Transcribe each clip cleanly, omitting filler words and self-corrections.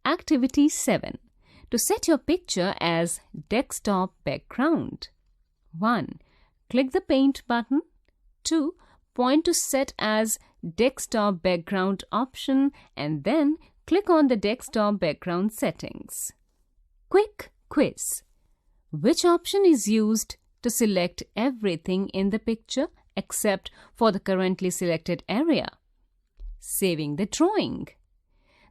Activity 7. To set your picture as desktop background. 1. Click the Paint button. 2. Point to Set as Desktop Background option and then click on the desktop background settings. Quick quiz. Which option is used to select everything in the picture except for the currently selected area? Saving the drawing.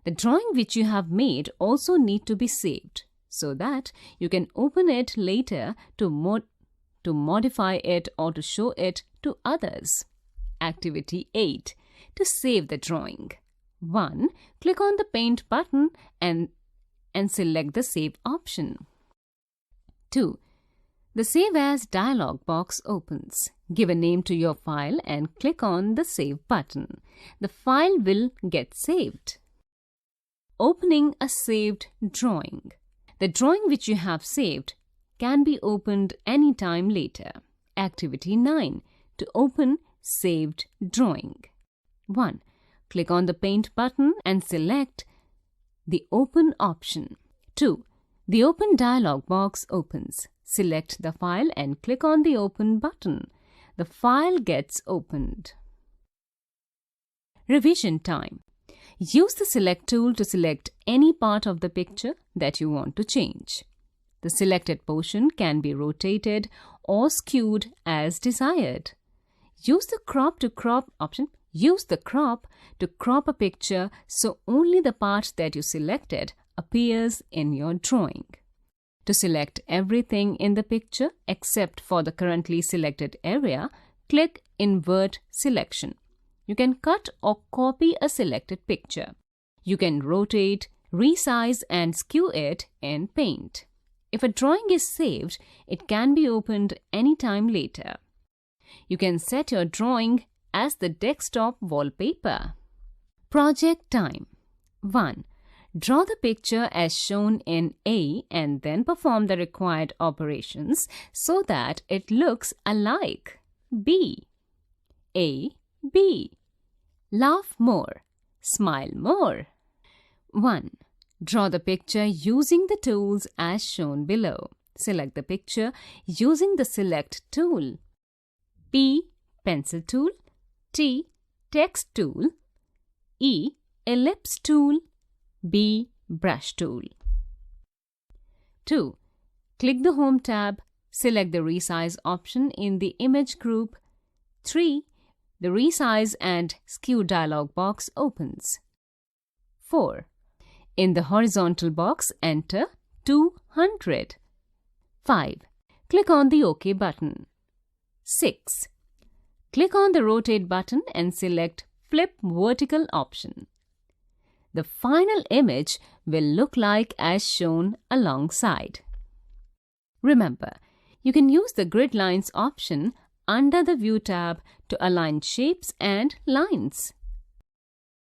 The drawing which you have made also need to be saved so that you can open it later to modify it or to show it to others. Activity 8. To save the drawing. 1. Click on the Paint button and select the Save option. 2. The Save As dialog box opens. Give a name to your file and click on the Save button. The file will get saved. Opening a saved drawing. The drawing which you have saved can be opened anytime later. Activity 9. To open saved drawing. 1. Click on the Paint button and select the Open option. 2. The Open dialog box opens. Select the file and click on the Open button. The file gets opened. Revision time. Use the Select tool to select any part of the picture that you want to change. The selected portion can be rotated or skewed as desired. Use the Crop to Crop option. Use the crop to crop a picture so only the part that you selected appears in your drawing. To select everything in the picture except for the currently selected area, click Invert Selection. You can cut or copy a selected picture. You can rotate, resize and skew it in Paint. If a drawing is saved, it can be opened anytime later. You can set your drawing as the desktop wallpaper. Project time. 1. Draw the picture as shown in A and then perform the required operations so that it looks alike. B. A. B. Laugh more. Smile more. 1. Draw the picture using the tools as shown below. Select the picture using the Select tool. P. Pencil tool. T. Text tool. E. Ellipse tool. B. Brush tool. 2. Click the Home tab. Select the Resize option in the Image group. 3. The Resize and Skew dialog box opens. 4. In the horizontal box, enter 200. 5. Click on the OK button. 6. Click on the Rotate button and select Flip Vertical option. The final image will look like as shown alongside. Remember, you can use the Gridlines option under the View tab to align shapes and lines.